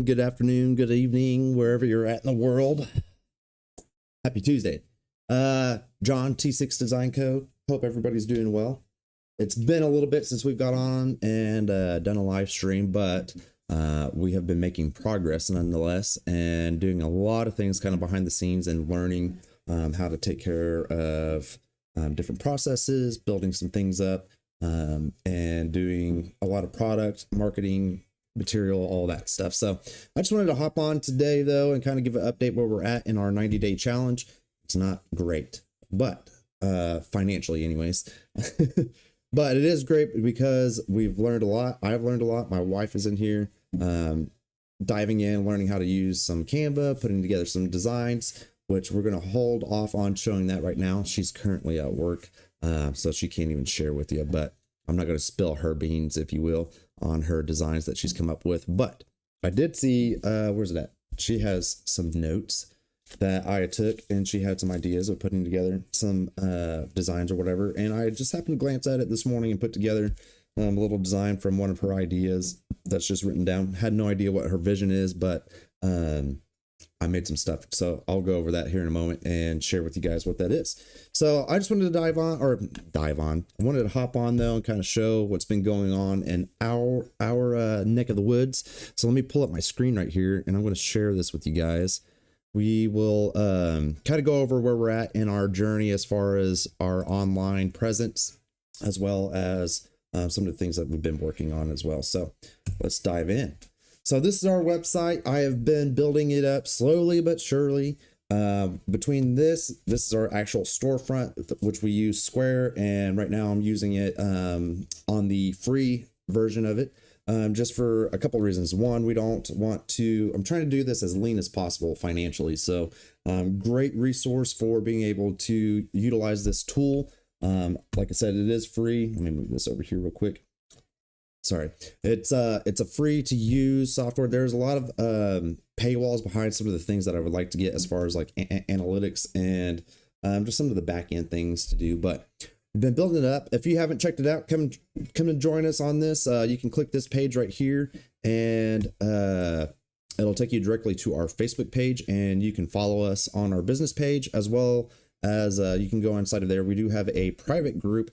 good afternoon, good evening, wherever you're at in the world. Happy Tuesday. John, T6 Design Co. Hope everybody's doing well. It's been a little bit since we've got on and done a live stream, but we have been making progress nonetheless and doing a lot of things kind of behind the scenes and learning how to take care of different processes, building some things up, and doing a lot of product marketing material, all that stuff. So I just wanted to hop on today though and kind of give an update where we're at in our 90-day challenge. It's not great, but financially anyways. But it is great because we've learned a lot. I've learned a lot. My wife is in here diving in, learning how to use some Canva, putting together some designs, which we're going to hold off on showing that right now. She's currently at work, so she can't even share with you, but I'm not going to spill her beans, if you will, on her designs that she's come up with. But I did see, where's it at? She has some notes that I took, and she had some ideas of putting together some designs or whatever. And I just happened to glance at it this morning and put together a little design from one of her ideas that's just written down. Had no idea what her vision is, but I made some stuff. So I'll go over that here in a moment and share with you guys what that is. So I just wanted to dive on. I wanted to hop on though and kind of show what's been going on in our neck of the woods. So let me pull up my screen right here and I'm going to share this with you guys. We will kind of go over where we're at in our journey as far as our online presence, as well as some of the things that we've been working on as well. So let's dive in. So this is our website. I have been building it up slowly but surely. Between this is our actual storefront, which we use Square, and right now I'm using it on the free version of it. Just for a couple of reasons. One, we don't want to, I'm trying to do this as lean as possible financially. So great resource for being able to utilize this tool. Like I said, it is free. Let me move this over here real quick. Sorry. It's a free to use software. There's a lot of paywalls behind some of the things that I would like to get as far as like analytics and just some of the back end things to do. But we've been building it up. If you haven't checked it out, come and join us on this. You can click this page right here and it'll take you directly to our Facebook page, and you can follow us on our business page, as well as you can go inside of there. We do have a private group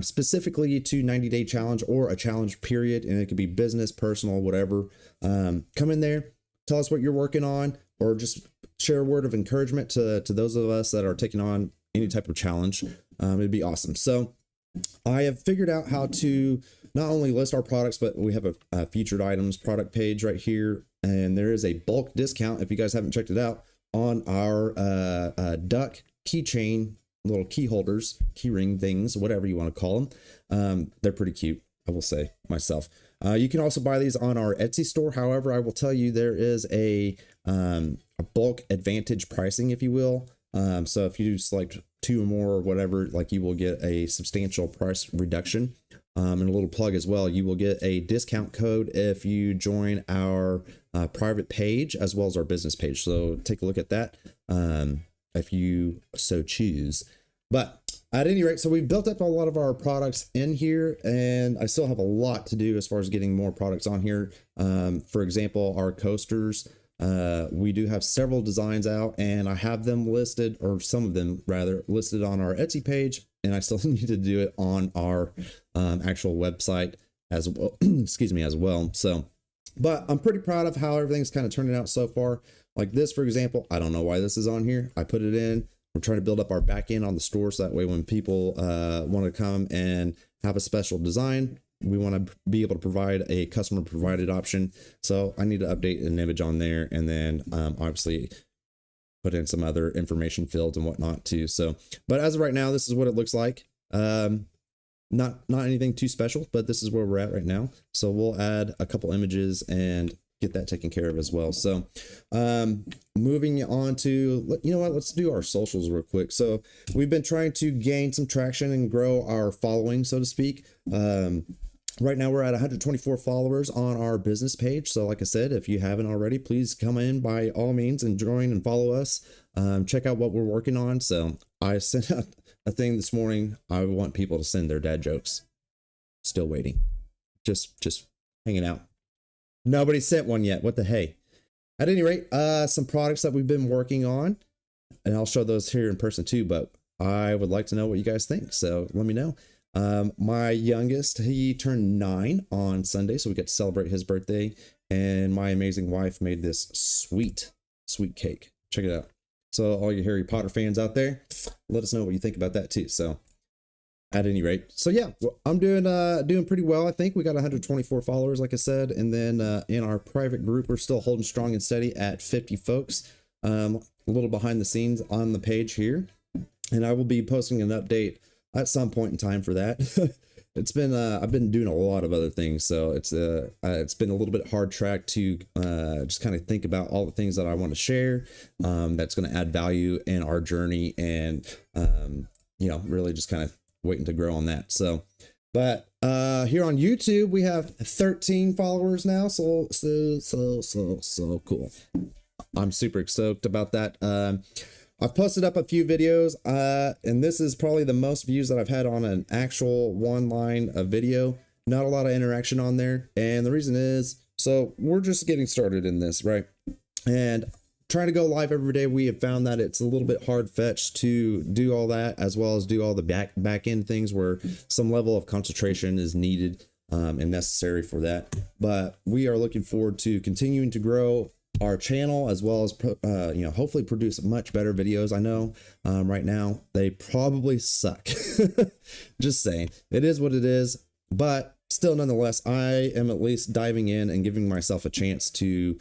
specifically to 90-day challenge or a challenge period, and it could be business, personal, whatever. Come in there, tell us what you're working on, or just share a word of encouragement to those of us that are taking on any type of challenge. It'd be awesome. So I have figured out how to not only list our products, but we have a featured items product page right here, and there is a bulk discount, if you guys haven't checked it out, on our duck keychain, little key holders, key ring things, whatever you want to call them. They're pretty cute, I will say myself. You can also buy these on our Etsy store. However, I will tell you there is a bulk advantage pricing, if you will. So if you select 2 or more or whatever, like, you will get a substantial price reduction. And a little plug as well, you will get a discount code if you join our private page as well as our business page. So take a look at that if you so choose. But at any rate, so we've built up a lot of our products in here, and I still have a lot to do as far as getting more products on here. For example, our coasters. We do have several designs out, and I have them listed, or some of them rather, listed on our Etsy page, and I still need to do it on our actual website as well. Excuse me, as well. So, but I'm pretty proud of how everything's kind of turning out so far. Like this, for example, I don't know why this is on here. I put it in. We're trying to build up our back end on the store, so that way when people want to come and have a special design, we want to be able to provide a customer provided option. So I need to update an image on there, and then obviously put in some other information fields and whatnot too. So, but as of right now, this is what it looks like. Not anything too special, but this is where we're at right now. So we'll add a couple images and get that taken care of as well. So moving on to, you know what, let's do our socials real quick. So we've been trying to gain some traction and grow our following, so to speak. Right now we're at 124 followers on our business page. So like I said, if you haven't already, please come in by all means and join and follow us. Check out what we're working on. So I sent out a thing this morning. I want people to send their dad jokes. Still waiting. Just hanging out. Nobody sent one yet. What the hey? at any rate, some products that we've been working on, and I'll show those here in person too, but I would like to know what you guys think. So let me know. My youngest, he turned 9 on Sunday, so we get to celebrate his birthday. And my amazing wife made this sweet cake. Check it out. So all you Harry Potter fans out there, let us know what you think about that too. So at any rate, so yeah, I'm doing pretty well. I think we got 124 followers, like I said. And then in our private group, we're still holding strong and steady at 50 folks. A little behind the scenes on the page here. And I will be posting an update at some point in time for that. It's been I've been doing a lot of other things, so it's been a little bit hard track to just kind of think about all the things that I want to share, that's going to add value in our journey, and really just kind of waiting to grow on that. So, but here on YouTube we have 13 followers now, so cool. I'm super stoked about that. I've posted up a few videos, and this is probably the most views that I've had on an actual one line of video. Not a lot of interaction on there. And the reason is, so we're just getting started in this, right? And trying to go live every day, we have found that it's a little bit hard fetched to do all that, as well as do all the back end things where some level of concentration is needed and necessary for that. But we are looking forward to continuing to grow our channel, as well as hopefully produce much better videos. I know right now they probably suck. Just saying, it is what it is, but still, nonetheless, I am at least diving in and giving myself a chance to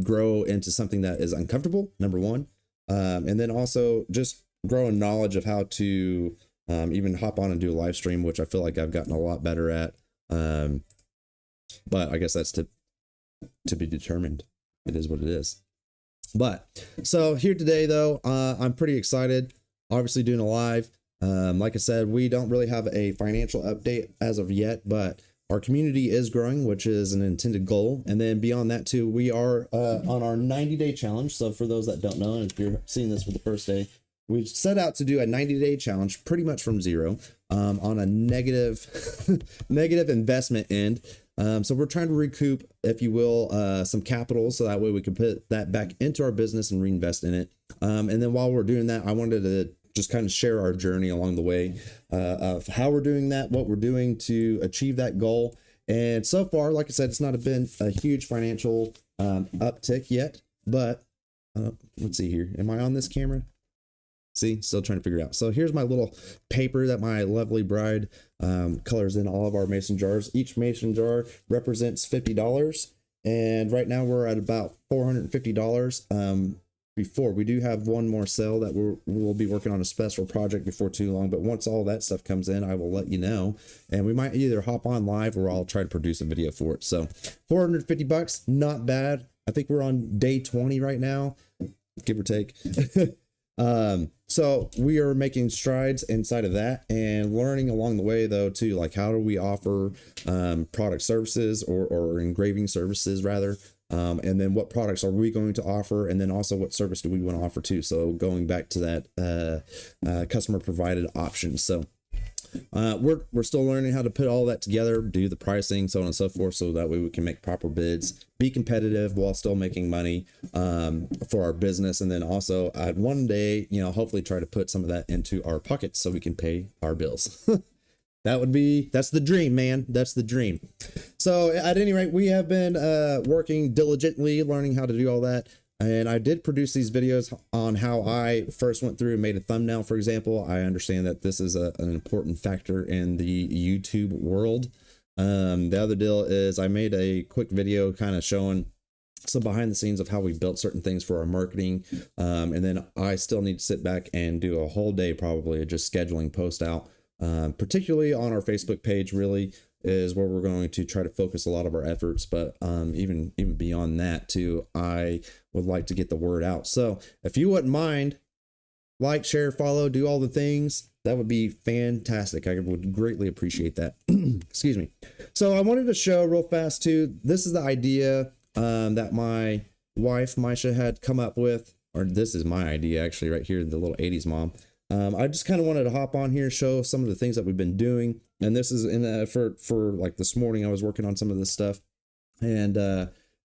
grow into something that is uncomfortable, number one, and then also just grow in knowledge of how to even hop on and do a live stream, which I feel like I've gotten a lot better at, but I guess that's to be determined. It is what it is. But so here today, though, I'm pretty excited. Obviously doing a live. Like I said, we don't really have a financial update as of yet, but our community is growing, which is an intended goal. And then beyond that too, we are on our 90-day challenge. So for those that don't know, and if you're seeing this for the first day, we've set out to do a 90-day challenge pretty much from zero, on a negative investment end. So we're trying to recoup, if you will, some capital, so that way we can put that back into our business and reinvest in it. And then while we're doing that, I wanted to just kind of share our journey along the way, of how we're doing that, what we're doing to achieve that goal. And so far, like I said, it's not been a huge financial uptick yet, but let's see here. Am I on this camera? See, still trying to figure it out. So here's my little paper that my lovely bride colors in all of our mason jars. Each mason jar represents $50. And right now we're at about $450. Before we do have one more sale that we'll be working on a special project before too long. But once all that stuff comes in, I will let you know. And we might either hop on live or I'll try to produce a video for it. So $450, not bad. I think we're on day 20 right now, give or take. So we are making strides inside of that and learning along the way, though, too, like how do we offer product services or engraving services rather, and then what products are we going to offer, and then also what service do we want to offer too. So going back to that customer provided option. So we're still learning how to put all that together, do the pricing, so on and so forth, so that way we can make proper bids, be competitive while still making money for our business. And then also I'd one day, hopefully try to put some of that into our pockets so we can pay our bills. That's the dream, man. That's the dream. So at any rate, we have been working diligently, learning how to do all that. And I did produce these videos on how I first went through and made a thumbnail, for example. I understand that this is an important factor in the YouTube world. The other deal is I made a quick video kind of showing some behind the scenes of how we built certain things for our marketing. And then I still need to sit back and do a whole day probably of just scheduling post out, particularly on our Facebook page, really is where we're going to try to focus a lot of our efforts. But even beyond that too, I would like to get the word out. So if you wouldn't mind, like, share, follow, do all the things, that would be fantastic. I would greatly appreciate that. Excuse me. So I wanted to show real fast too, this is the idea that my wife Misha had come up with, or this is my idea actually right here, the little 80s mom. I just kind of wanted to hop on here, show some of the things that we've been doing. And this is in for like this morning, I was working on some of this stuff. And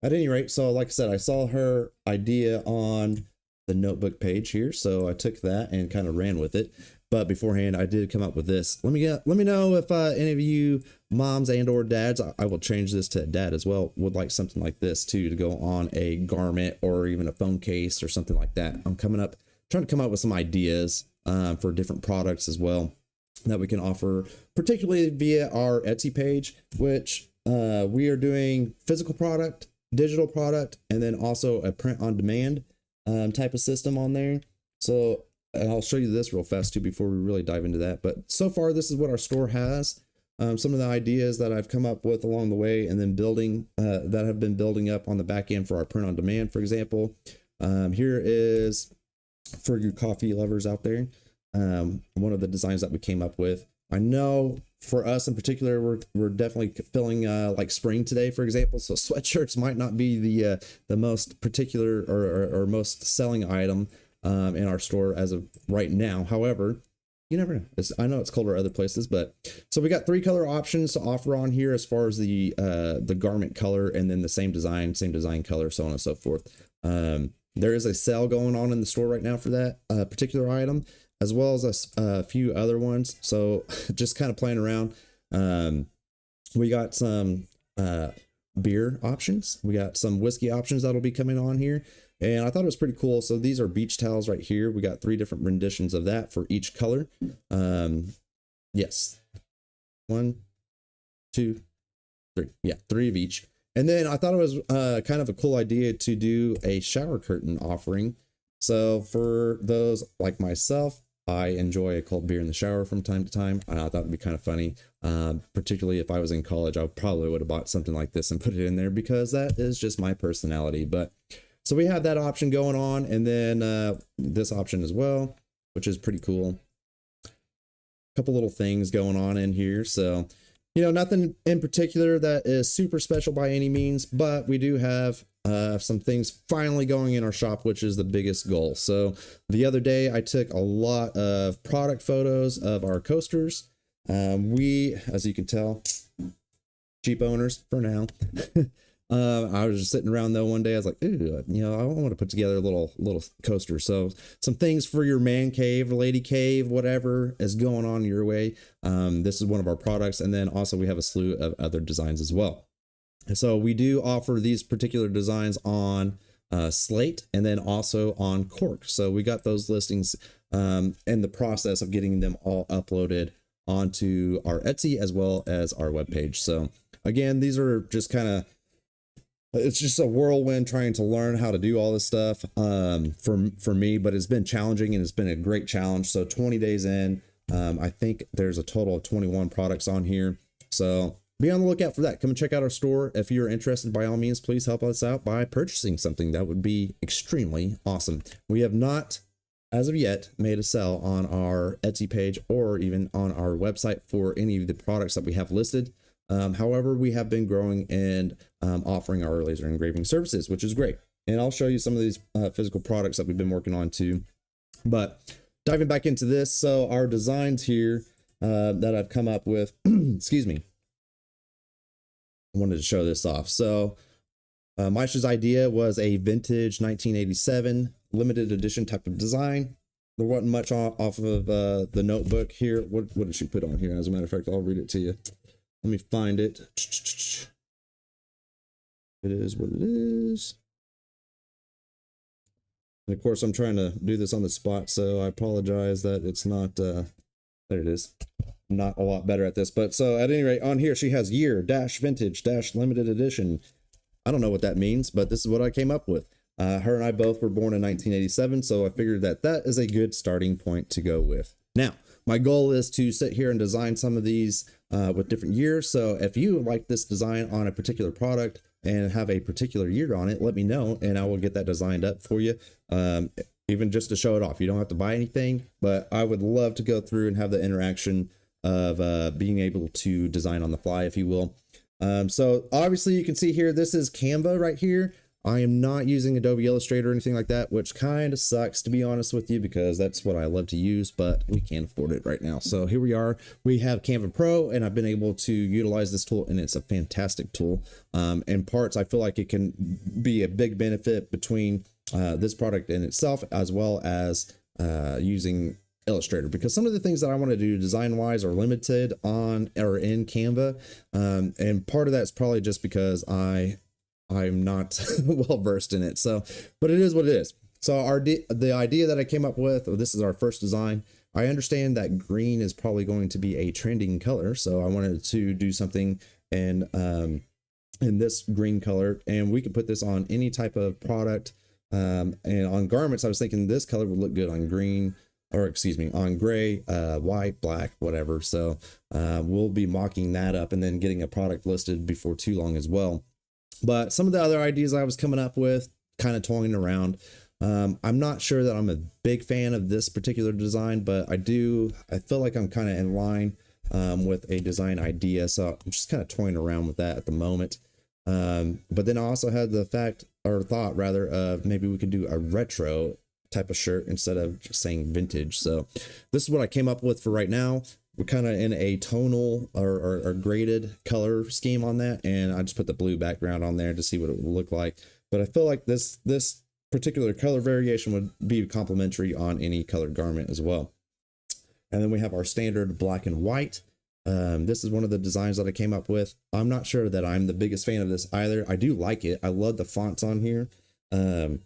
at any rate, so like I said, I saw her idea on the notebook page here, so I took that and kind of ran with it. But beforehand, I did come up with this. Let me know if any of you moms and or dads, I will change this to dad as well, would like something like this too, to go on a garment or even a phone case or something like that. I'm trying to come up with some ideas for different products as well that we can offer, particularly via our Etsy page, which we are doing physical product, digital product, and then also a print on demand type of system on there. So I'll show you this real fast too before we really dive into that. But so far, this is what our store has. Some of the ideas that I've come up with along the way, and then building that have been building up on the back end for our print on demand, for example. Here is for you coffee lovers out there. One of the designs that we came up with. I know for us in particular, we're definitely feeling like spring today, for example. So sweatshirts might not be the most particular or most selling item in our store as of right now. However, you never know. I know it's colder other places, but so we got 3 color options to offer on here as far as the garment color, and then the same design color, so on and so forth. There is a sale going on in the store right now for that particular item, as well as a few other ones. So just kind of playing around. We got some beer options. We got some whiskey options that'll be coming on here. And I thought it was pretty cool. So these are beach towels right here. We got 3 different renditions of that for each color. Yes. 1, 2, 3. Yeah, 3 of each. And then I thought it was kind of a cool idea to do a shower curtain offering. So for those like myself, I enjoy a cold beer in the shower from time to time. I thought it'd be kind of funny, particularly if I was in college. I probably would have bought something like this and put it in there because that is just my personality. But so we have that option going on, and then this option as well, which is pretty cool. A couple little things going on in here. So, you know, nothing in particular that is super special by any means, but we do have some things finally going in our shop, which is the biggest goal. So the other day I took a lot of product photos of our coasters. We, as you can tell, cheap owners for now. I was just sitting around though one day. I was like, ooh, you know, I want to put together a little coaster. So some things for your man cave, lady cave, whatever is going on your way. This is one of our products. And then also we have a slew of other designs as well. And so we do offer these particular designs on slate and then also on cork. So we got those listings in the process of getting them all uploaded onto our Etsy as well as our webpage. So again, these are just kind of, it's just a whirlwind trying to learn how to do all this stuff for me, but it's been challenging and it's been a great challenge. So 20 days in, I think there's a total of 21 products on here. So be on the lookout for that. Come and check out our store. If you're interested, by all means, please help us out by purchasing something. That would be extremely awesome. We have not, as of yet, made a sale on our Etsy page or even on our website for any of the products that we have listed. However, we have been growing and offering our laser engraving services, which is great. And I'll show you some of these physical products that we've been working on too. But diving back into this, so our designs here that I've come up with, excuse me, I wanted to show this off. So Misha's idea was a vintage 1987 limited edition type of design. There wasn't much off of the notebook here. What did she put on here? As a matter of fact, I'll read it to you. Let me find it. It is what it is. And of course, I'm trying to do this on the spot, so I apologize that it's not, there it is. I'm not a lot better at this, but so at any rate, on here, she has year dash vintage dash limited edition. I don't know what that means, but this is what I came up with. Her and I both were born in 1987, so I figured that that is a good starting point to go with. Now, my goal is to sit here and design some of these with different years. So if you like this design on a particular product and have a particular year on it, let me know and I will get that designed up for you. Even just to show it off. You don't have to buy anything, but I would love to go through and have the interaction of being able to design on the fly, if you will. So obviously you can see here, this is Canva right here. I am not using Adobe Illustrator or anything like that, which kind of sucks, to be honest with you, because that's what I love to use, but we can't afford it right now. So here we are. We have Canva Pro, and I've been able to utilize this tool, and it's a fantastic tool. In parts, I feel like it can be a big benefit between this product in itself, as well as using Illustrator, because some of the things that I want to do design wise are limited on or in Canva. And part of that's probably just because I'm not well versed in it. So, but it is what it is. So the idea that I came up with, this is our first design. I understand that green is probably going to be a trending color. So I wanted to do something in this green color, and we could put this on any type of product. And on garments, I was thinking this color would look good on green, or excuse me, on gray, white, black, whatever. So we'll be mocking that up and then getting a product listed before too long as well. But some of the other ideas I was coming up with, kind of toying around. I'm not sure that I'm a big fan of this particular design, but I feel like I'm kind of in line with a design idea. So I'm just kind of toying around with that at the moment. But then I also had the thought rather of maybe we could do a retro type of shirt instead of just saying vintage. So this is what I came up with for right now. We're kind of in a tonal or graded color scheme on that, and I just put the blue background on there to see what it would look like. But I feel like this particular color variation would be complementary on any colored garment as well. And then we have our standard black and white. This is one of the designs that I came up with. I'm not sure that I'm the biggest fan of this either. I do like it. I love the fonts on here. And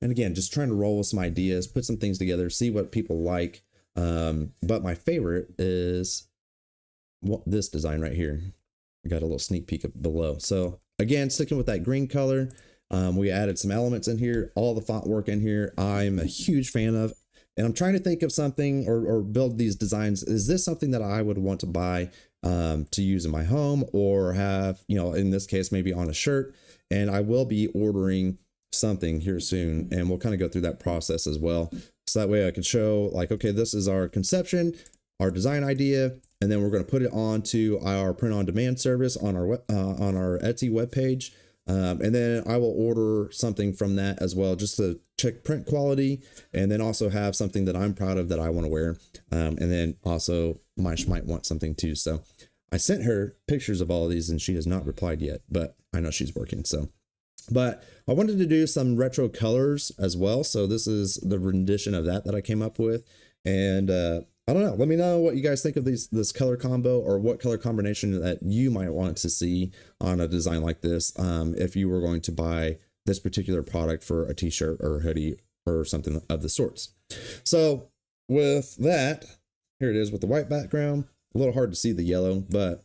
again, just trying to roll with some ideas, put some things together, see what people like. But my favorite is this design right here. I got a little sneak peek up below. So again, sticking with that green color, we added some elements in here, all the font work in here. I'm a huge fan of, and I'm trying to think of something or build these designs. Is this something that I would want to buy, to use in my home, or have, in this case, maybe on a shirt? And I will be ordering something here soon, and we'll kind of go through that process as well. So that way I can show like, okay, this is our conception, our design idea, and then we're going to put it onto our print on demand service on our Etsy webpage. And then I will order something from that as well, just to check print quality, and then also have something that I'm proud of that I want to wear. And then also Misha might want something too. So I sent her pictures of all of these and she has not replied yet, but I know she's working. So, but I wanted to do some retro colors as well. So this is the rendition of that I came up with. And I don't know, let me know what you guys think of this color combo, or what color combination that you might want to see on a design like this, if you were going to buy this particular product for a t-shirt or a hoodie or something of the sorts. So with that, here it is with the white background. A little hard to see the yellow, but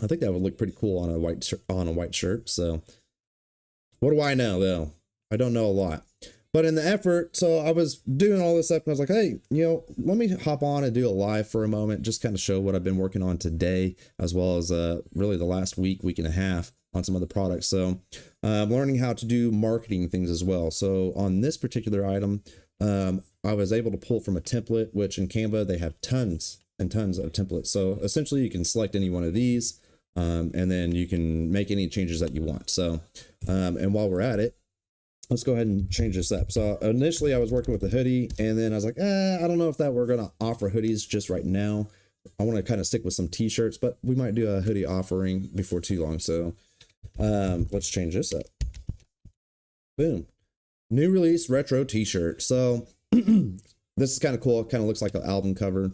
I think that would look pretty cool on a white shirt. So what do I know though? I don't know a lot. But in the effort, so I was doing all this stuff and I was like, hey, let me hop on and do a live for a moment, just kind of show what I've been working on today, as well as really the last week and a half on some other products. So I'm learning how to do marketing things as well. So on this particular item, I was able to pull from a template, which in Canva, they have tons and tons of templates. So essentially you can select any one of these, and then you can make any changes that you want. So, and while we're at it, let's go ahead and change this up. So initially I was working with the hoodie, and then I was like, I don't know if that we're going to offer hoodies just right now. I want to kind of stick with some t-shirts, but we might do a hoodie offering before too long. So let's change this up. Boom. New release retro t-shirt. So this is kind of cool. It kind of looks like an album cover.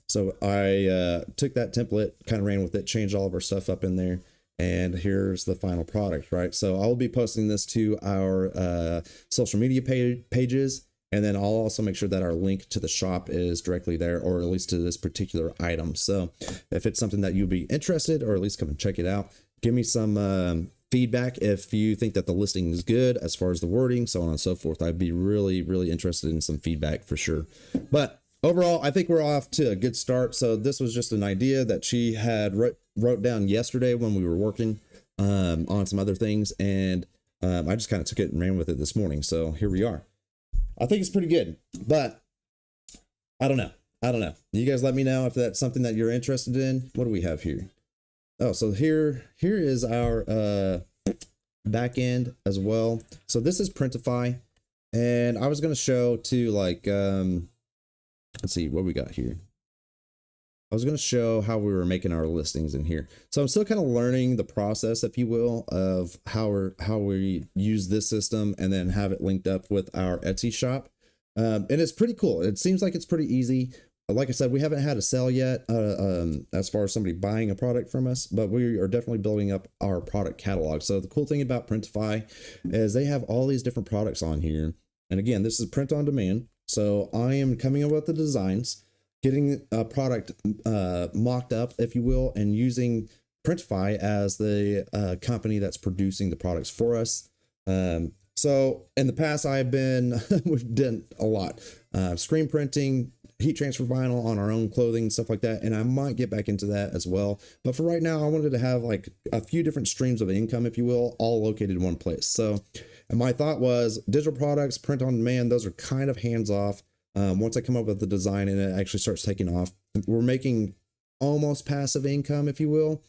So I took that template, kind of ran with it, changed all of our stuff up in there. And here's the final product, right? So I'll be posting this to our social media pages, and then I'll also make sure that our link to the shop is directly there, or at least to this particular item. So if it's something that you'd be interested, or at least come and check it out, give me some feedback if you think that the listing is good as far as the wording, so on and so forth. I'd be really, really interested in some feedback for sure. But overall, I think we're off to a good start. So this was just an idea that she had wrote down yesterday when we were working on some other things, and I just kind of took it and ran with it this morning. So here we are. I think it's pretty good, but I don't know. You guys let me know if that's something that you're interested in. What do we have here? Oh, so here is our back end as well. So this is Printify, and I was going to show to like, let's see what we got here. I was going to show how we were making our listings in here. So I'm still kind of learning the process, if you will, of how we use this system and then have it linked up with our Etsy shop. And it's pretty cool. It seems like it's pretty easy. Like I said, we haven't had a sale yet as far as somebody buying a product from us, but we are definitely building up our product catalog. So the cool thing about Printify is they have all these different products on here. And again, this is print on demand. So I am coming up with the designs, getting a product mocked up, if you will, and using Printify as the company that's producing the products for us. So in the past, we've done a lot, screen printing, heat transfer vinyl on our own clothing, stuff like that. And I might get back into that as well. But for right now, I wanted to have like a few different streams of income, if you will, all located in one place. So, and my thought was digital products, print on demand, those are kind of hands off. Once I come up with the design and it actually starts taking off, we're making almost passive income, if you will,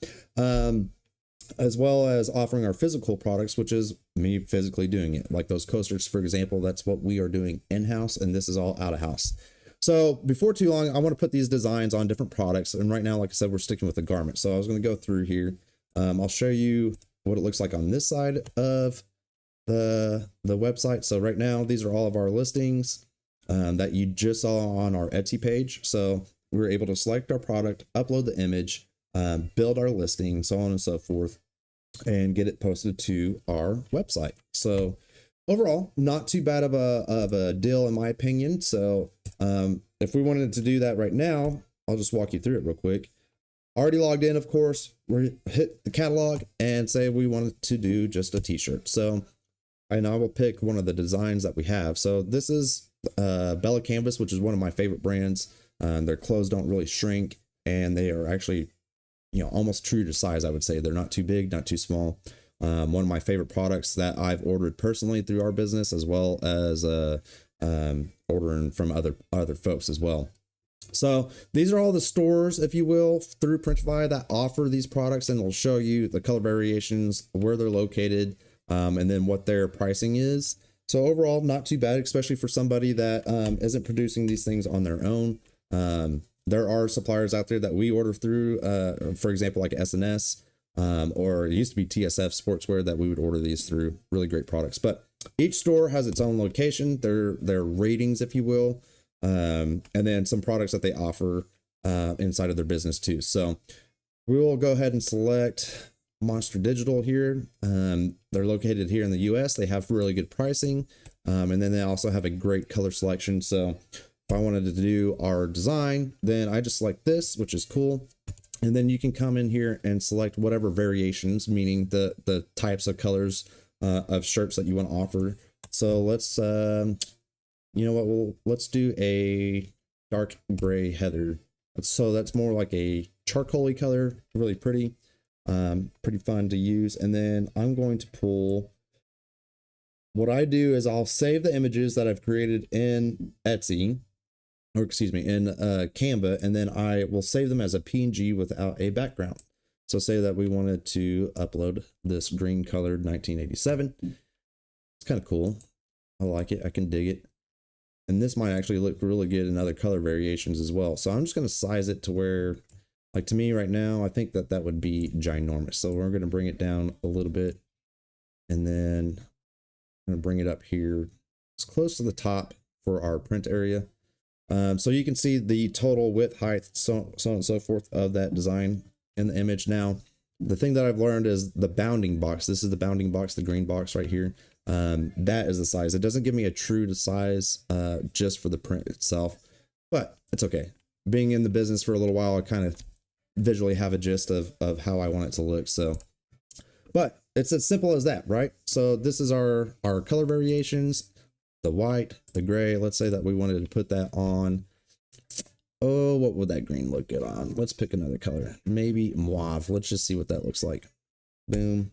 as well as offering our physical products, which is me physically doing it. Like those coasters, for example, that's what we are doing in-house, and this is all out of house. So before too long, I want to put these designs on different products. And right now, like I said, we're sticking with the garment. So I was going to go through here. I'll show you what it looks like on this side of the website. So right now, these are all of our listings that you just saw on our Etsy page. So we were able to select our product, upload the image, build our listing, so on and so forth, and get it posted to our website. So overall, not too bad of a deal in my opinion. So if we wanted to do that right now, I'll just walk you through it real quick. Already logged in, of course. We hit the catalog and say we wanted to do just a t-shirt. So I will pick one of the designs that we have. So this is Bella Canvas, which is one of my favorite brands. Their clothes don't really shrink, and they are actually, almost true to size. I would say they're not too big, not too small. One of my favorite products that I've ordered personally through our business, as well as ordering from other folks as well. So these are all the stores, if you will, through Printify that offer these products, and it'll show you the color variations, where they're located, and then what their pricing is. So overall, not too bad, especially for somebody that isn't producing these things on their own. There are suppliers out there that we order through, for example, like SNS, or it used to be TSF Sportswear that we would order these through. Really great products. But each store has its own location, their ratings, if you will, and then some products that they offer inside of their business too. So we will go ahead and select Monster Digital here. They're located here in the US. They have really good pricing, and then they also have a great color selection. So if I wanted to do our design, then I just select this, which is cool. And then you can come in here and select whatever variations, meaning the types of colors of shirts that you want to offer. So let's, let's do a dark gray heather. So that's more like a charcoaly color, really pretty, pretty fun to use. And then I'm going to pull, what I do is I'll save the images that I've created in Etsy, or excuse me, in Canva, and then I will save them as a PNG without a background. So say that we wanted to upload this green colored 1987. It's kind of cool. I like it. I can dig it. And this might actually look really good in other color variations as well. So I'm just going to size it to where, like, to me right now, I think that would be ginormous. So we're going to bring it down a little bit, and then I'm going to bring it up here as close to the top for our print area. So you can see the total width, height, so on and so forth of that design in the image. Now, the thing that I've learned is the bounding box. This is the bounding box, the green box right here. That is the size. It doesn't give me a true to size just for the print itself, but it's okay. Being in the business for a little while, I kind of visually have a gist of how I want it to look. So, but it's as simple as that, right? So this is our color variations. The white, the gray. Let's say that we wanted to put that on. Oh, what would that green look good on? Let's pick another color. Maybe mauve. Let's just see what that looks like. Boom.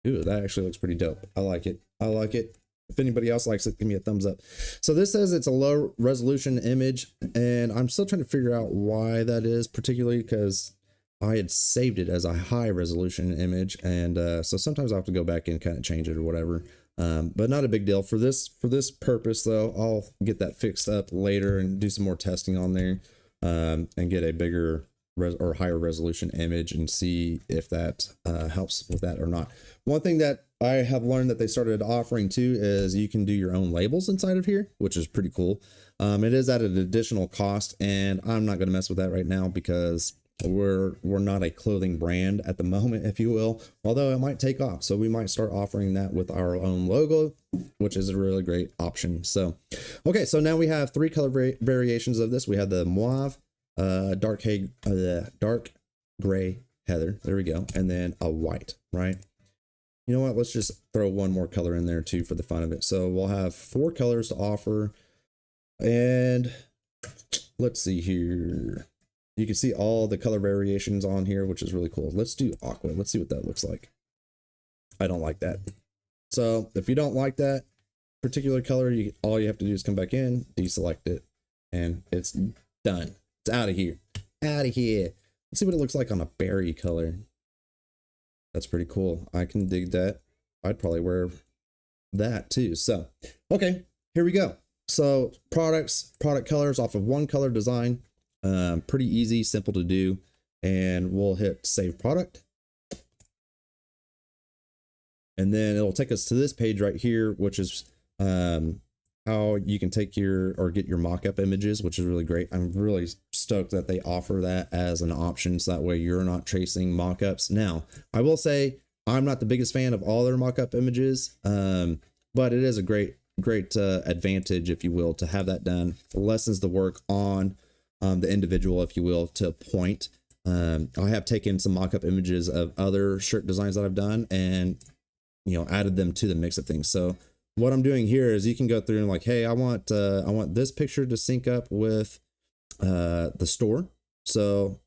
Ooh, that actually looks pretty dope. I like it. I like it. If anybody else likes it, give me a thumbs up. So this says it's a low resolution image, and I'm still trying to figure out why that is, particularly because I had saved it as a high resolution image, and so sometimes I'll have to go back and kind of change it or whatever. But not a big deal for this purpose though. I'll get that fixed up later and do some more testing on there, and get a bigger or higher resolution image and see if that helps with that or not. One thing that I have learned that they started offering too is you can do your own labels inside of here, which is pretty cool. It is at an additional cost, and I'm not going to mess with that right now because we're not a clothing brand at the moment, if you will, although it might take off. So we might start offering that with our own logo, which is a really great option. So, okay, so now we have 3 color variations of this. We have the mauve, dark gray heather. There we go. And then a white, right? You know what? Let's just throw one more color in there too for the fun of it. So we'll have 4 colors to offer. And let's see here. You can see all the color variations on here, which is really cool. Let's do aqua. Let's see what that looks like. I don't like that. So if you don't like that particular color, all you have to do is come back in, deselect it, and it's done. It's out of here. Out of here. Let's see what it looks like on a berry color. That's pretty cool. I can dig that. I'd probably wear that too. So, okay, here we go. So product colors off of one color design. Pretty easy, simple to do, and we'll hit save product. And then it'll take us to this page right here, which is how you can take get your mock-up images, which is really great. I'm really stoked that they offer that as an option, so that way you're not chasing mock-ups. Now, I will say I'm not the biggest fan of all their mock-up images, but it is a great advantage, if you will, to have that done. It lessens the work on the individual, if you will, to a point. I have taken some mock-up images of other shirt designs that I've done and, added them to the mix of things. So what I'm doing here is you can go through and like, hey, I want this picture to sync up with the store. So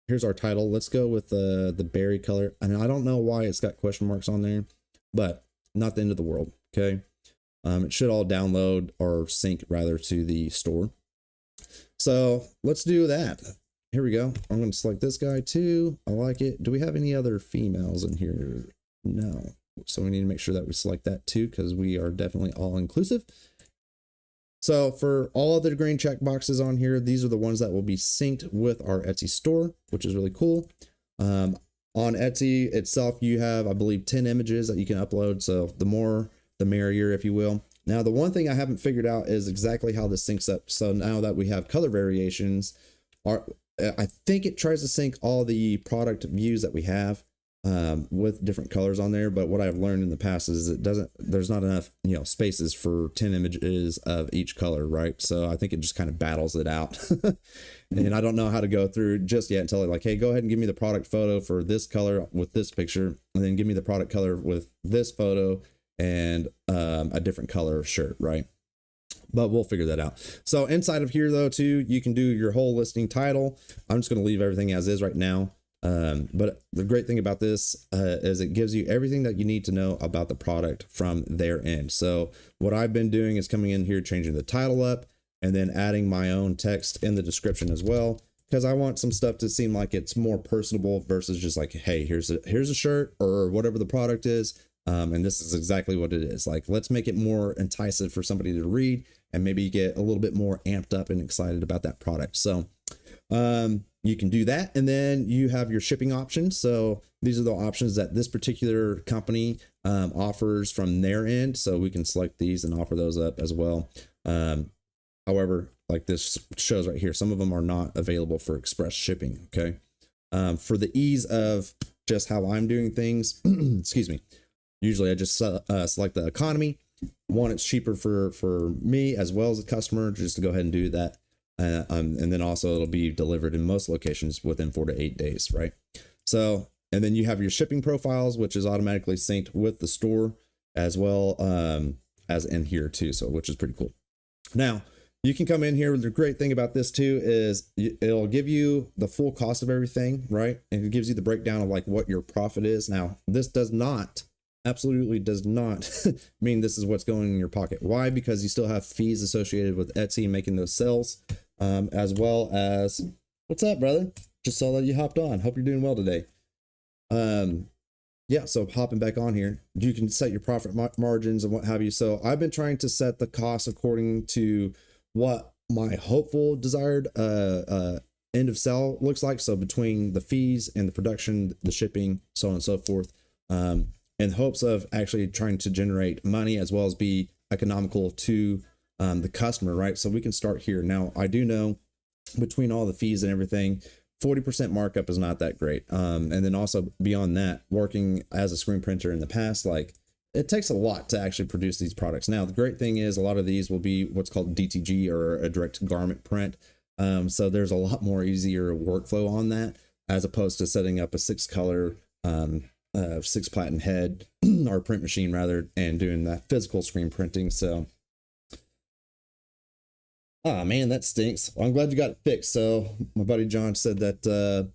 here's our title. Let's go with the berry color. And I don't know why it's got question marks on there, but not the end of the world. Okay. It should all download or sync rather to the store. So let's do that. Here we go. I'm going to select this guy too. I like it. Do we have any other females in here? No. So we need to make sure that we select that too, because we are definitely all inclusive. So for all of the green check boxes on here, these are the ones that will be synced with our Etsy store, which is really cool. On Etsy itself, you have, I believe, 10 images that you can upload. So the more, the merrier, if you will. Now, the one thing I haven't figured out is exactly how this syncs up. So now that we have color variations, I think it tries to sync all the product views that we have with different colors on there. But what I've learned in the past is there's not enough, spaces for 10 images of each color, right? So I think it just kind of battles it out. And I don't know how to go through just yet until they're like, hey, go ahead and give me the product photo for this color with this picture, and then give me the product color with this photo and a different color shirt, right? But we'll figure that out. So inside of here though too, you can do your whole listing title. I'm just going to leave everything as is right now. But the great thing about this is it gives you everything that you need to know about the product from their end. So what I've been doing is coming in here, changing the title up, and then adding my own text in the description as well, because I want some stuff to seem like it's more personable versus just like, hey, here's a shirt or whatever the product is. And this is exactly what it is. Like, let's make it more enticing for somebody to read and maybe get a little bit more amped up and excited about that product. So you can do that. And then you have your shipping options. So these are the options that this particular company offers from their end. So we can select these and offer those up as well. However, like this shows right here, some of them are not available for express shipping. Okay. For the ease of just how I'm doing things, excuse me. Usually I just select the economy. One, it's cheaper for me as well as the customer just to go ahead and do that. And then also it'll be delivered in most locations within 4 to 8 days, right? So, and then you have your shipping profiles, which is automatically synced with the store as well as in here too. So, which is pretty cool. Now, you can come in here. The great thing about this too is it'll give you the full cost of everything, right? And it gives you the breakdown of like what your profit is. Now, this absolutely does not mean this is what's going in your pocket. Why? Because you still have fees associated with Etsy making those sales, as well as, what's up, brother? Just saw that you hopped on. Hope you're doing well today. Yeah, so hopping back on here, you can set your profit margins and what have you. So I've been trying to set the cost according to what my hopeful desired end of sale looks like. So between the fees and the production, the shipping, so on and so forth, in hopes of actually trying to generate money as well as be economical to the customer, right? So we can start here. Now, I do know between all the fees and everything, 40% markup is not that great. And then also beyond that, working as a screen printer in the past, like it takes a lot to actually produce these products. Now, the great thing is a lot of these will be what's called DTG or a direct garment print. So there's a lot more easier workflow on that as opposed to setting up a 6-color, 6-platen head or print machine rather, and doing that physical screen printing. So, oh man, that stinks. Well, I'm glad you got it fixed. So my buddy John said that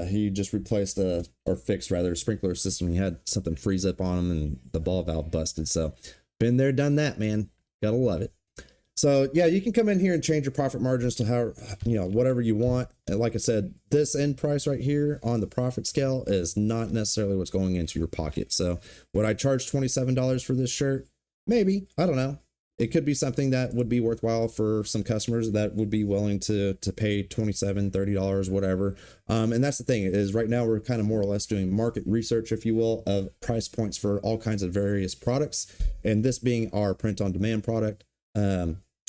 he just replaced or fixed rather a sprinkler system. He had something freeze up on him and the ball valve busted. So been there, done that, man. Gotta love it. So yeah, you can come in here and change your profit margins to how, whatever you want. And like I said, this end price right here on the profit scale is not necessarily what's going into your pocket. So would I charge $27 for this shirt? Maybe, I don't know. It could be something that would be worthwhile for some customers that would be willing to pay $27, $30, whatever. And that's the thing is right now we're kind of more or less doing market research, if you will, of price points for all kinds of various products. And this being our print on demand product,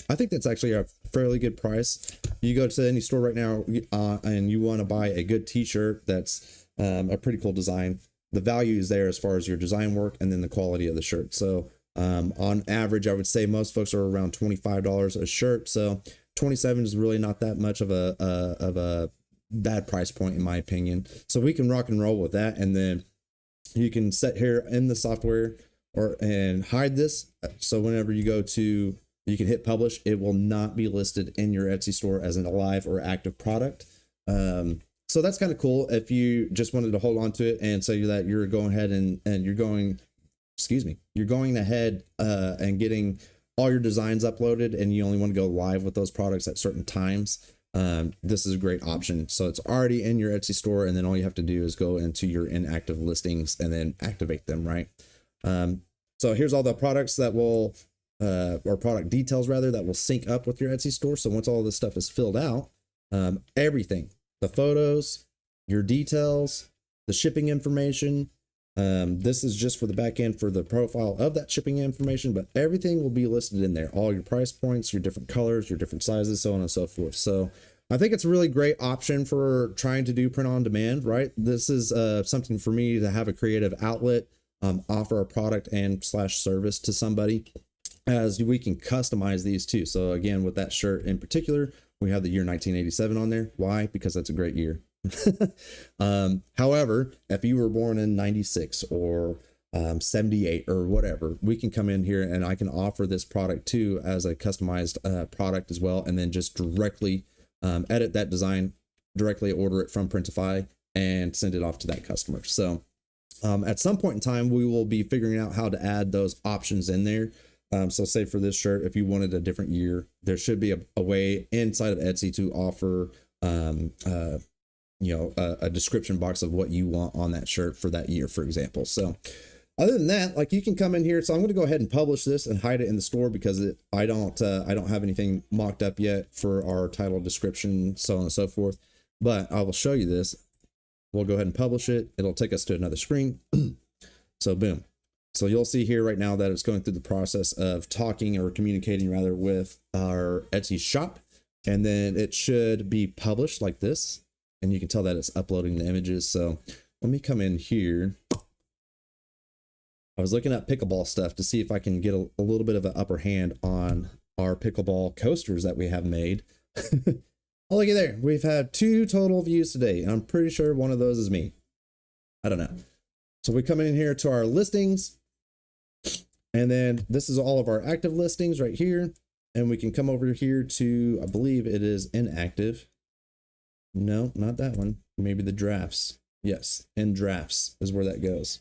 I think that's actually a fairly good price. You go to any store right now and you want to buy a good t-shirt that's a pretty cool design. The value is there as far as your design work and then the quality of the shirt. So on average, I would say most folks are around $25 a shirt. So 27 is really not that much of a bad price point in my opinion. So we can rock and roll with that. And then you can set here in the software and hide this. So whenever you go to, you can hit publish, it will not be listed in your Etsy store as an alive or active product. So that's kind of cool. If you just wanted to hold on to it and say that you're going ahead and you're going ahead and getting all your designs uploaded and you only want to go live with those products at certain times, this is a great option. So it's already in your Etsy store, and then all you have to do is go into your inactive listings and then activate them, right? So here's all the products that will, or product details rather, that will sync up with your Etsy store. So once all this stuff is filled out, everything, the photos, your details, the shipping information, this is just for the back end for the profile of that shipping information, but everything will be listed in there. All your price points, your different colors, your different sizes, so on and so forth. So I think it's a really great option for trying to do print on demand, right? This is something for me to have a creative outlet, offer a product and slash service to somebody, as we can customize these too. So again, with that shirt in particular, we have the year 1987 on there. Why? Because that's a great year. However, if you were born in 96 or 78 or whatever, we can come in here and I can offer this product too as a customized product as well, and then just directly edit that design, directly order it from Printify and send it off to that customer. So at some point in time, we will be figuring out how to add those options in there. So say for this shirt, if you wanted a different year, there should be a way inside of Etsy to offer a description box of what you want on that shirt for that year, for example. So other than that, like, you can come in here. So I'm going to go ahead and publish this and hide it in the store because I don't have anything mocked up yet for our title, description, so on and so forth. But I will show you this. We'll go ahead and publish it. It'll take us to another screen. So boom. So you'll see here right now that it's going through the process of talking or communicating rather with our Etsy shop. And then it should be published like this. And you can tell that it's uploading the images. So let me come in here. I was looking at pickleball stuff to see if I can get a little bit of an upper hand on our pickleball coasters that we have made. Oh, look at there. We've had 2 total views today, and I'm pretty sure one of those is me. I don't know. So we come in here to our listings, and then this is all of our active listings right here. And we can come over here to, I believe it is inactive. No, not that one. Maybe the drafts. Yes, in drafts is where that goes.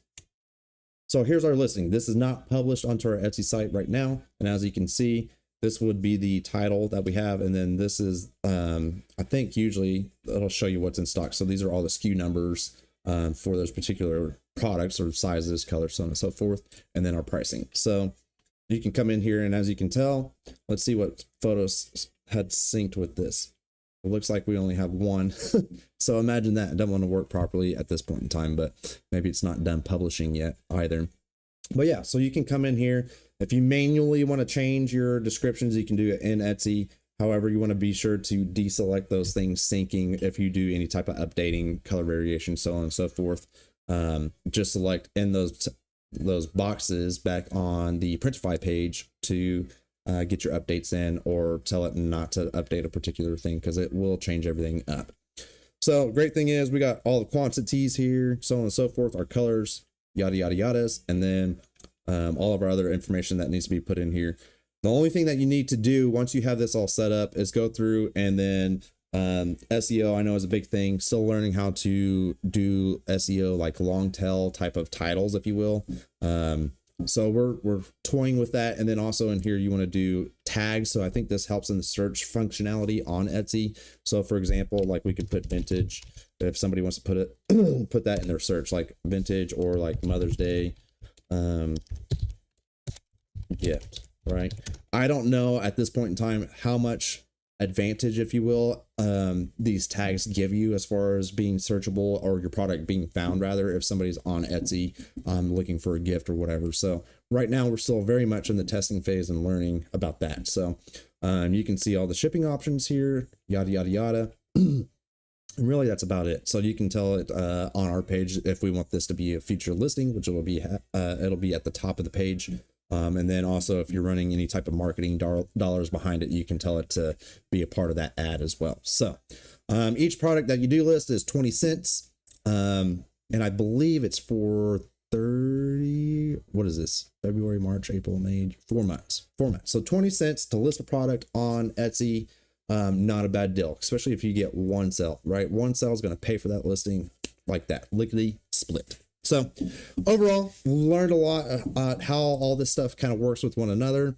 So here's our listing. This is not published onto our Etsy site right now. And as you can see, this would be the title that we have. And then this is, I think usually it'll show you what's in stock. So these are all the SKU numbers for those particular products or sizes, colors, so on and so forth. And then our pricing. So you can come in here, and as you can tell, let's see what photos had synced with this. It looks like we only have one. So imagine that. It doesn't want to work properly at this point in time, but maybe it's not done publishing yet either. But yeah, so you can come in here. If you manually want to change your descriptions, you can do it in Etsy. However, you want to be sure to deselect those things syncing if you do any type of updating, color variation, so on and so forth. Just select in those boxes back on the Printify page to get your updates in, or tell it not to update a particular thing because it will change everything up. So great thing is we got all the quantities here, so on and so forth, our colors, yada, yada, yadas, and then all of our other information that needs to be put in here. The only thing that you need to do once you have this all set up is go through and then SEO, I know, is a big thing. Still learning how to do SEO, like long tail type of titles, if you will. So we're toying with that. And then also in here, you want to do tags. So I think this helps in the search functionality on Etsy. So for example, like we could put vintage, if somebody wants to put it, put that in their search, like vintage or like Mother's Day gift, right? I don't know at this point in time how much advantage, if you will, these tags give you as far as being searchable, or your product being found rather, if somebody's on Etsy looking for a gift or whatever. So right now we're still very much in the testing phase and learning about that. So you can see all the shipping options here, yada yada yada. And really that's about it. So you can tell it on our page if we want this to be a featured listing, which it'll be at the top of the page. And then also if you're running any type of marketing dollars behind it, you can tell it to be a part of that ad as well. So each product that you do list is 20 cents. And I believe it's for 30, what is this? February, March, April, May, 4 months. So 20 cents to list a product on Etsy. Not a bad deal, especially if you get one sale, right? One sale is going to pay for that listing like that, lickety split. So overall, we learned a lot about how all this stuff kind of works with one another,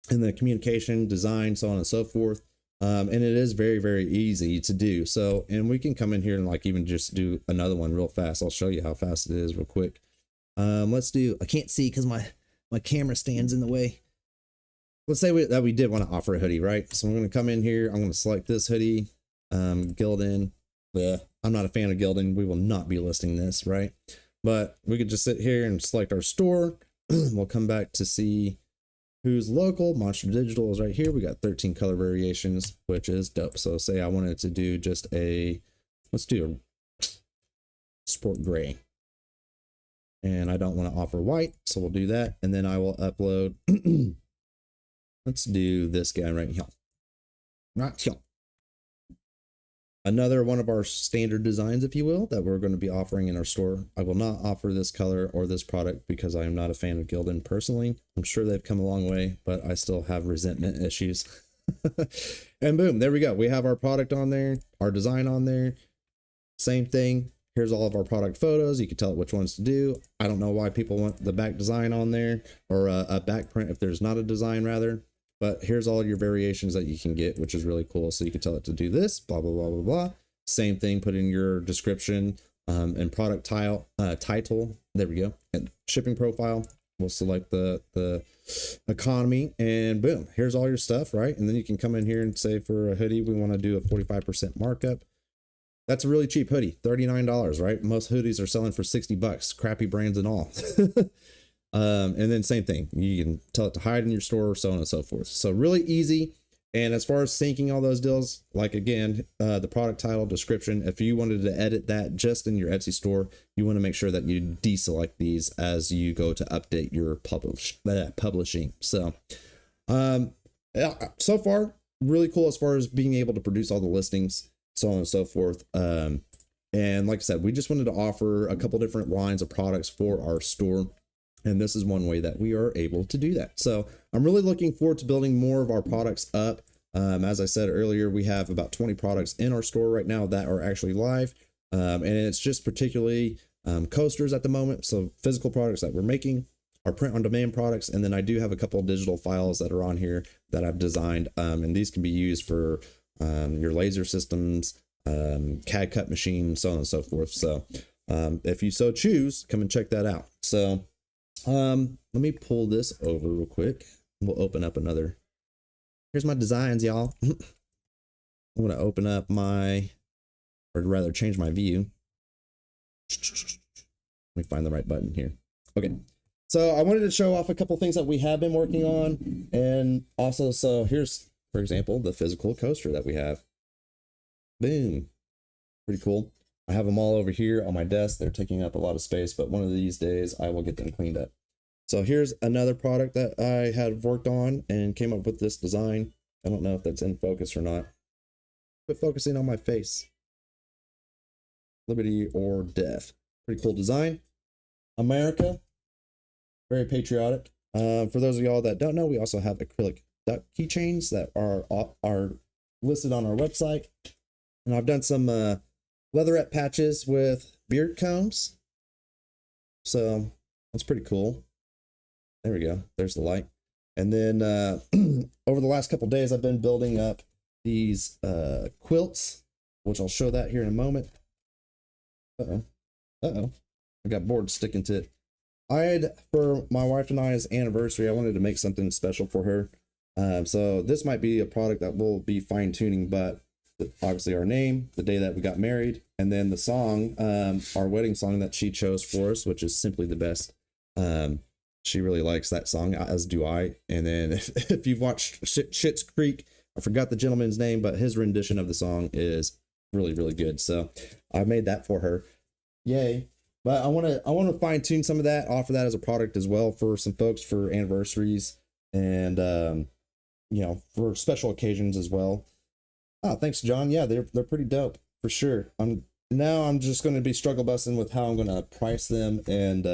and the communication, design, so on and so forth. And it is very, very easy to do. So, and we can come in here and like even just do another one real fast. I'll show you how fast it is real quick. Let's do, I can't see because my camera stands in the way. Let's say that we did want to offer a hoodie, right? So I'm going to come in here. I'm going to select this hoodie, Gildan. I'm not a fan of Gildan. We will not be listing this, right? But we could just sit here and select our store. We'll come back to see who's local. Monster Digital is right here. We got 13 color variations, which is dope. So say I wanted to do just let's do a sport gray. And I don't want to offer white, so we'll do that. And then I will upload. Let's do this guy right here. Right here. Another one of our standard designs, if you will, that we're going to be offering in our store. I will not offer this color or this product because I am not a fan of Gildan personally. I'm sure they've come a long way, but I still have resentment issues. And boom, there we go. We have our product on there, our design on there. Same thing. Here's all of our product photos. You can tell it which ones to do. I don't know why people want the back design on there, or a back print if there's not a design rather. But here's all your variations that you can get, which is really cool. So you can tell it to do this, blah, blah, blah, blah, blah. Same thing, put in your description and product title. There we go. And shipping profile. We'll select the economy, and boom, here's all your stuff, right? And then you can come in here and say for a hoodie, we want to do a 45% markup. That's a really cheap hoodie, $39, right? Most hoodies are selling for $60, crappy brands and all. And then same thing, you can tell it to hide in your store, so on and so forth. So really easy. And as far as syncing all those deals, like again, the product title, description, if you wanted to edit that just in your Etsy store, you want to make sure that you deselect these as you go to update your publishing. So, yeah, so far, really cool as far as being able to produce all the listings, so on and so forth. And like I said, we just wanted to offer a couple different lines of products for our store. And this is one way that we are able to do that. So I'm really looking forward to building more of our products up. As I said earlier, we have about 20 products in our store right now that are actually live. And it's just particularly coasters at the moment. So physical products that we're making. our print on demand products. And then I do have a couple of digital files that are on here that I've designed. And these can be used for your laser systems, CAD cut machine, so on and so forth. So if you so choose, come and check that out. So let me pull this over real quick. We'll open up another. Here's my designs, y'all. I'm going to open up my, or rather change my view. Let me find the right button here. Okay. So I wanted to show off a couple things that we have been working on. And also, so here's, for example, the physical coaster that we have. Boom. Pretty cool. I have them all over here on my desk. They're taking up a lot of space, but one of these days I will get them cleaned up. So here's another product that I had worked on and came up with this design. I don't know if that's in focus or not. But focusing on my face. Liberty or death. Pretty cool design. America. Very patriotic. For those of y'all that don't know, we also have acrylic duck keychains that are listed on our website. And I've done some leatherette patches with beard combs. So that's pretty cool. There we go. There's the light. And then over the last couple days, I've been building up these quilts, which I'll show that here in a moment. I got boards sticking to it. For my wife and I's anniversary, I wanted to make something special for her. So this might be a product that we'll be fine tuning, but obviously our name, the day that we got married, and then the song, our wedding song that she chose for us, which is Simply the Best. She really likes that song, as do I. And then if you've watched Schitt's Creek, I forgot the gentleman's name, but his rendition of the song is really, really good. So I made that for her. Yay. But I want to fine tune some of that, offer that as a product as well for some folks for anniversaries and, you know, for special occasions as well. Oh, thanks, John. Yeah, they're pretty dope for sure. I'm just going to be struggle busting with how I'm going to price them and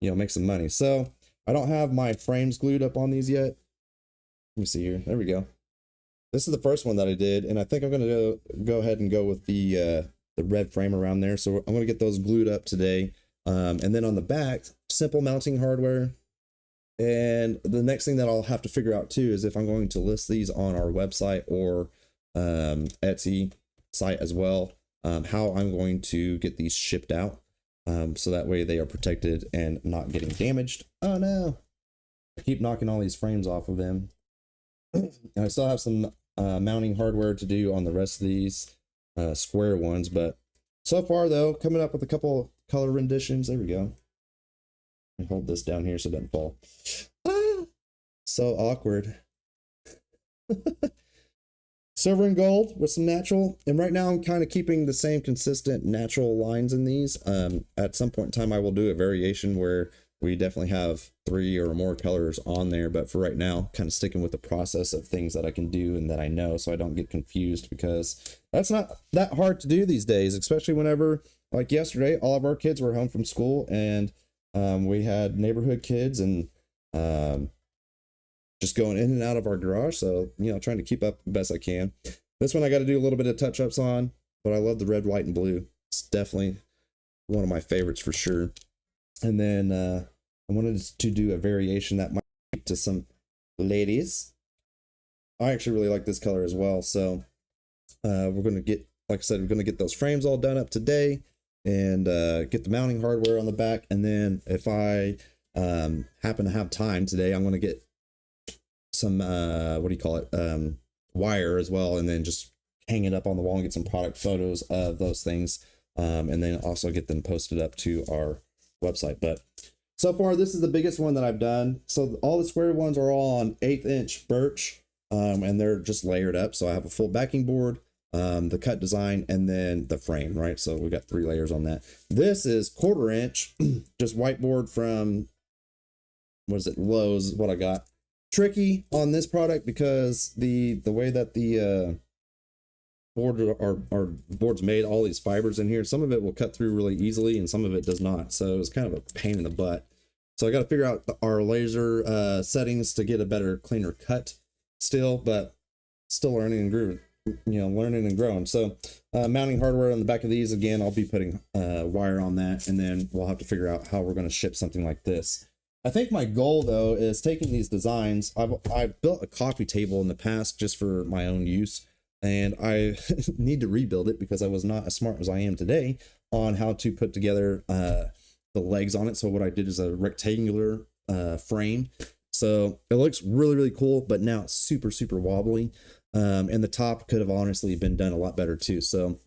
you know, make some money. So I don't have my frames glued up on these yet. Let me see here. There we go. This is the first one that I did, and I think I'm going to go ahead and go with the red frame around there. So I'm going to get those glued up today. And then on the back, simple mounting hardware. And the next thing that I'll have to figure out too is if I'm going to list these on our website or Etsy site as well, how I'm going to get these shipped out. So that way they are protected and not getting damaged. Oh no, I keep knocking all these frames off of them. And I still have some mounting hardware to do on the rest of these square ones, but so far though, coming up with a couple color renditions. There we go. I hold this down here so it doesn't fall. Ah, so awkward. Silver and gold with some natural, and right now I'm kind of keeping the same consistent natural lines in these. At some point in time I will do a variation where we definitely have 3 or more colors on there, but for right now kind of sticking with the process of things that I can do and that I know, so I don't get confused, because that's not that hard to do these days, especially whenever, like yesterday, all of our kids were home from school and we had neighborhood kids and just going in and out of our garage. So, you know, trying to keep up the best I can. This one I got to do a little bit of touch-ups on, but I love the red, white, and blue. It's definitely one of my favorites for sure. And then I wanted to do a variation that might speak to some ladies. I actually really like this color as well. So we're going to get, like I said, we're going to get those frames all done up today and get the mounting hardware on the back. And then if I happen to have time today, I'm going to get some wire as well, and then just hang it up on the wall and get some product photos of those things, and then also get them posted up to our website. But so far this is the biggest one that I've done. So all the square ones are all on 1/8 inch birch, and they're just layered up. So I have a full backing board, the cut design, and then the frame, right? So we got 3 layers on that. This is 1/4 inch just whiteboard from, what is it, Lowe's, what I got. Tricky on this product because the way that the board's made, all these fibers in here, some of it will cut through really easily and some of it does not. So it's kind of a pain in the butt. So I got to figure out our laser settings to get a better, cleaner cut still, but still learning and grooving. learning and growing. So mounting hardware on the back of these, again, I'll be putting wire on that, and then we'll have to figure out how we're going to ship something like this. I think my goal though is taking these designs. I've built a coffee table in the past just for my own use, and I need to rebuild it because I was not as smart as I am today on how to put together the legs on it. So what I did is a rectangular frame. So it looks really, really cool, but now it's super, super wobbly. And the top could have honestly been done a lot better too. So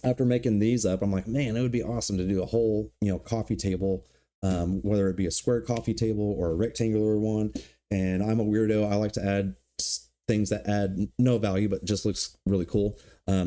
after making these up, I'm like, man, it would be awesome to do a whole, coffee table, whether it be a square coffee table or a rectangular one. And I'm a weirdo. I like to add things that add no value, but just looks really cool.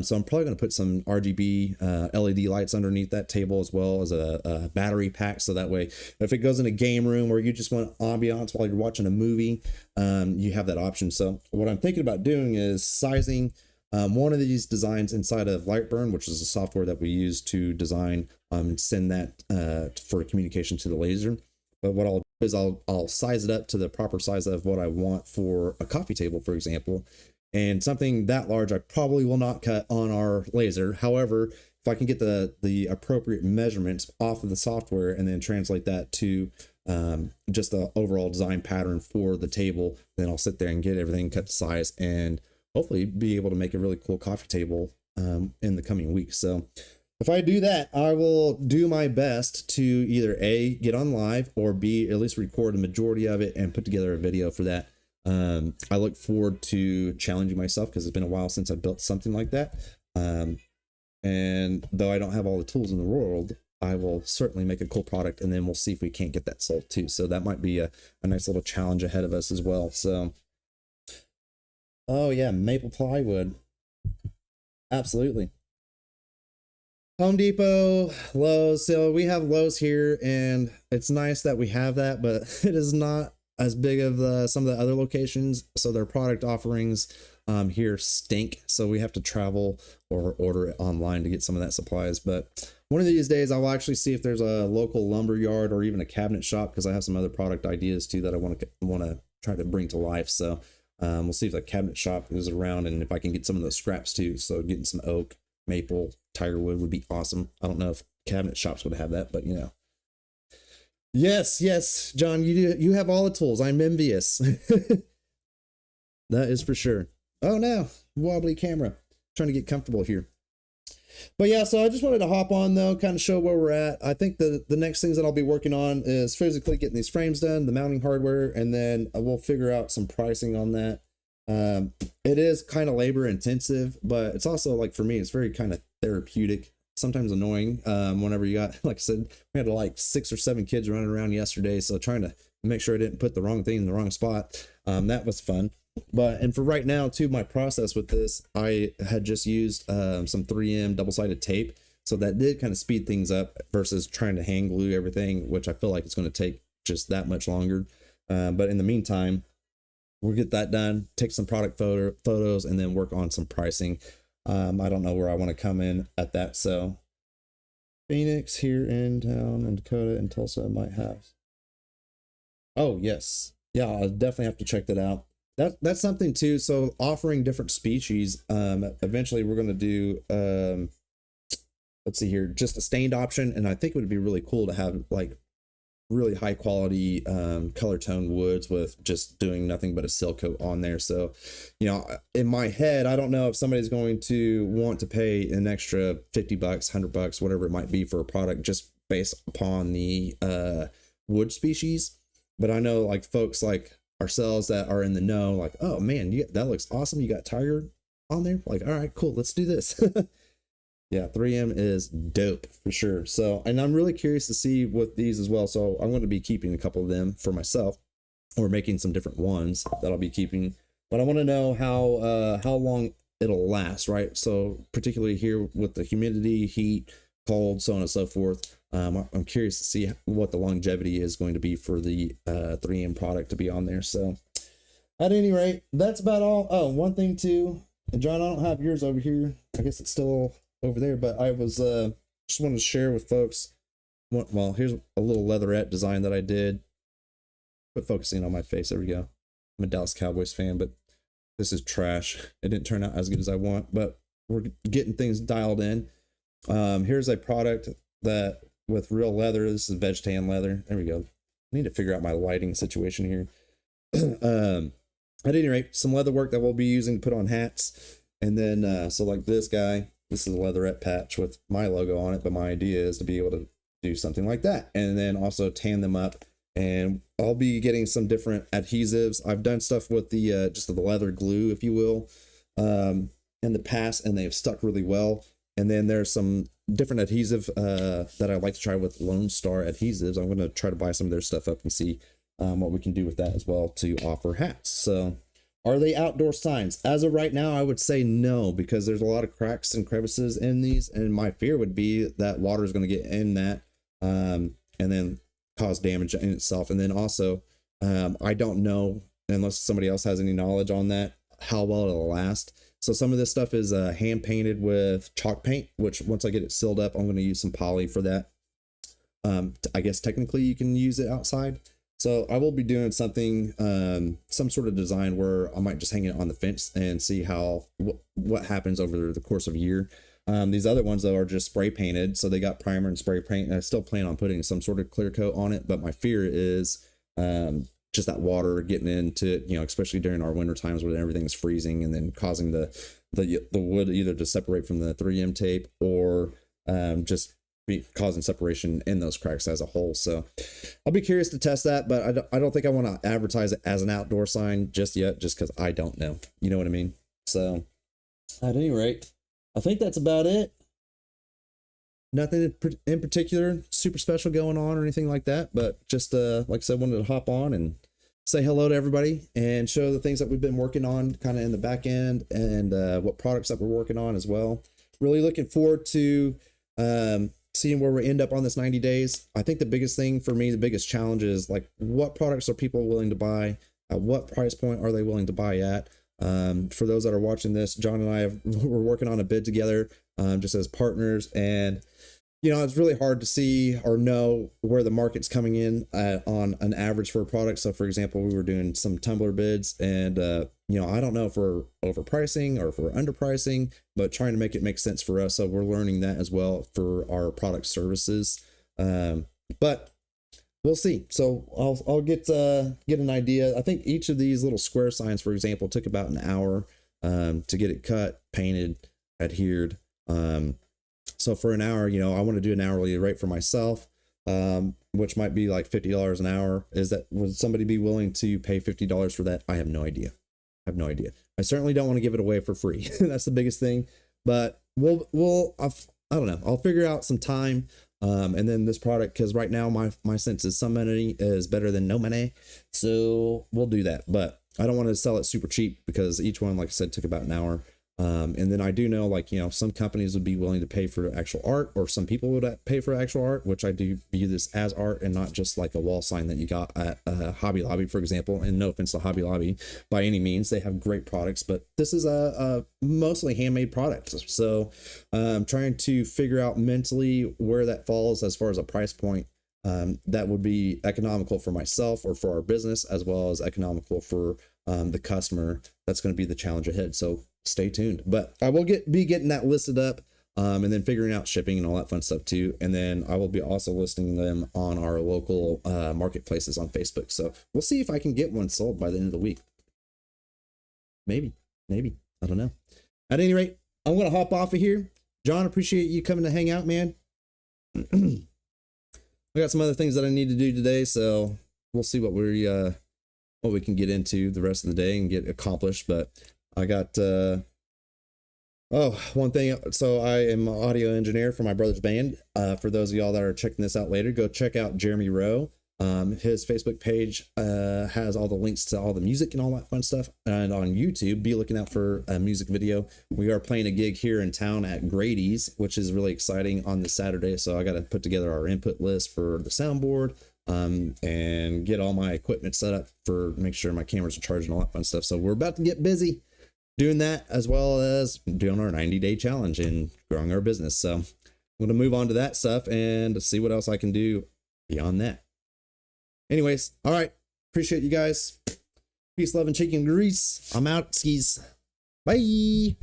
So I'm probably going to put some RGB LED lights underneath that table, as well as a battery pack. So that way, if it goes in a game room or you just want ambiance while you're watching a movie, you have that option. So what I'm thinking about doing is sizing one of these designs inside of Lightburn, which is a software that we use to design and send that for communication to the laser. But what I'll do is I'll size it up to the proper size of what I want for a coffee table, for example. And something that large, I probably will not cut on our laser. However, if I can get the appropriate measurements off of the software and then translate that to just the overall design pattern for the table, then I'll sit there and get everything cut to size and hopefully be able to make a really cool coffee table in the coming weeks. So if I do that, I will do my best to either A, get on live, or B, at least record a majority of it and put together a video for that. I look forward to challenging myself because it's been a while since I built something like that. And though I don't have all the tools in the world, I will certainly make a cool product, and then we'll see if we can't get that sold too. So that might be a nice little challenge ahead of us as well. So, oh yeah, maple plywood. Absolutely. Home Depot, Lowe's. So we have Lowe's here, and it's nice that we have that, but it is not as big of some of the other locations. So their product offerings here stink. So we have to travel or order it online to get some of that supplies. But one of these days I will actually see if there's a local lumber yard or even a cabinet shop, because I have some other product ideas too that I want to try to bring to life. So we'll see if the cabinet shop is around and if I can get some of those scraps too. So getting some oak, maple, tiger wood would be awesome. I don't know if cabinet shops would have that, but Yes, John, you have all the tools. I'm envious. That is for sure. Oh no, wobbly camera. Trying to get comfortable here. But yeah, so I just wanted to hop on though, kind of show where we're at. I think the next things that I'll be working on is physically getting these frames done, the mounting hardware, and then we'll figure out some pricing on that. It is kind of labor intensive, but it's also, like, for me, it's very kind of therapeutic, sometimes annoying. Whenever you got, like I said, we had like 6 or 7 kids running around yesterday, so trying to make sure I didn't put the wrong thing in the wrong spot, that was fun. And for right now too, my process with this, I had just used some 3M double-sided tape, so that did kind of speed things up versus trying to hang glue everything, which I feel like it's going to take just that much longer. But in the meantime, we'll get that done, take some product photos, and then work on some pricing. I don't know where I want to come in at that. So Phoenix here in town, and Dakota and Tulsa might have. Oh yes. Yeah, I'll definitely have to check that out. That's something too. So offering different species, eventually we're going to do, let's see here, just a stained option. And I think it would be really cool to have like really high quality color tone woods with just doing nothing but a seal coat on there. So in my head, I don't know if somebody's going to want to pay an extra $50, $100, whatever it might be for a product just based upon the wood species. But I know like folks like ourselves that are in the know, like, oh man, that looks awesome, you got tiger on there, like, all right, cool, let's do this. Yeah, 3M is dope for sure. So, and I'm really curious to see with these as well. So I'm going to be keeping a couple of them for myself, or making some different ones that I'll be keeping. But I want to know how long it'll last, right? So particularly here with the humidity, heat, cold, so on and so forth. I'm curious to see what the longevity is going to be for the 3M product to be on there. So at any rate, that's about all. Oh, one thing too, and John, I don't have yours over here. I guess it's still over there, but I was just wanted to share with folks. Well, here's a little leatherette design that I did. Quit focusing on my face. There we go. I'm a Dallas Cowboys fan, but This is trash. It didn't turn out as good as I want, but we're getting things dialed in. Here's a product that with real leather. This is veg tan leather. There we go. I need to figure out my lighting situation here. At any rate, some leather work that we'll be using to put on hats. And then, so like this guy, this is a leatherette patch with my logo on it, but my idea is to be able to do something like that. And then also tan them up. And I'll be getting some different adhesives. I've done stuff with the, just the leather glue, if you will, in the past, and they've stuck really well. And then there's some different adhesive that I'd like to try with Lone Star adhesives. I'm going to try to buy some of their stuff up and see what we can do with that as well to offer hats. So are they outdoor signs? As of right now, I would say no, because there's a lot of cracks and crevices in these. And my fear would be that water is going to get in that and then cause damage in itself. And then also, I don't know, unless somebody else has any knowledge on that, how well it'll last. So some of this stuff is hand painted with chalk paint, which once I get it sealed up, I'm going to use some poly for that. I guess technically you can use it outside. So I will be doing something, some sort of design where I might just hang it on the fence and see how, what happens over the course of a year. These other ones though are just spray painted. So they got primer and spray paint, and I still plan on putting some sort of clear coat on it. But my fear is, just that water getting into, you know, especially during our winter times when everything's freezing, and then causing the wood either to separate from the 3M tape or just be causing separation in those cracks as a whole. So I'll be curious to test that, but I don't think I want to advertise it as an outdoor sign just yet, just because I don't know. You know what I mean? So at any rate, I think that's about it. Nothing in particular super special going on or anything like that, but just like I said, wanted to hop on and say hello to everybody and show the things that we've been working on kind of in the back end, and what products that we're working on as well. Really looking forward to seeing where we end up on this 90 days. I think the biggest thing for me, the biggest challenge is like, what products are people willing to buy? At what price point are they willing to buy at? For those that are watching this, John and I we're working on a bid together, just as partners, and you know, it's really hard to see or know where the market's coming in on an average for a product. So for example, we were doing some tumbler bids, and you know, I don't know if we're overpricing or if we're underpricing, but trying to make it make sense for us. So we're learning that as well for our product services. But we'll see. So I'll get an idea. I think each of these little square signs, for example, took about an hour to get it cut, painted, adhered. So for an hour, you know, I want to do an hourly rate for myself, which might be like $50 an hour. Would somebody be willing to pay $50 for that? I have no idea. I have no idea. I certainly don't want to give it away for free. That's the biggest thing, but I don't know. I'll figure out some time. And then this product, because right now my sense is some money is better than no money. So we'll do that, but I don't want to sell it super cheap, because each one, like I said, took about an hour. And then I do know, like, you know, some companies would be willing to pay for actual art, or some people would pay for actual art, which I do view this as art and not just like a wall sign that you got at Hobby Lobby, for example. And no offense to Hobby Lobby by any means, they have great products, but this is a mostly handmade product. So I'm trying to figure out mentally where that falls as far as a price point that would be economical for myself or for our business, as well as economical for the customer. That's going to be the challenge ahead. So stay tuned, but I will be getting that listed up, and then figuring out shipping and all that fun stuff too. And then I will be also listing them on our local marketplaces on Facebook. So we'll see if I can get one sold by the end of the week. Maybe, I don't know. At any rate, I'm going to hop off of here. John, appreciate you coming to hang out, man. I got some other things that I need to do today, so we'll see what we can get into the rest of the day and get accomplished. But I got one thing. So I am an audio engineer for my brother's band. For those of y'all that are checking this out later, go check out Jeremy Rowe. His Facebook page has all the links to all the music and all that fun stuff. And on YouTube, be looking out for a music video. We are playing a gig here in town at Grady's, which is really exciting, on this Saturday. So I got to put together our input list for the soundboard, and get all my equipment set up for make sure my cameras are charged and all that fun stuff. So we're about to get busy doing that, as well as doing our 90-day challenge and growing our business. So I'm going to move on to that stuff and see what else I can do beyond that. Anyways, all right. Appreciate you guys. Peace, love, and chicken grease. I'm out. Skis. Bye.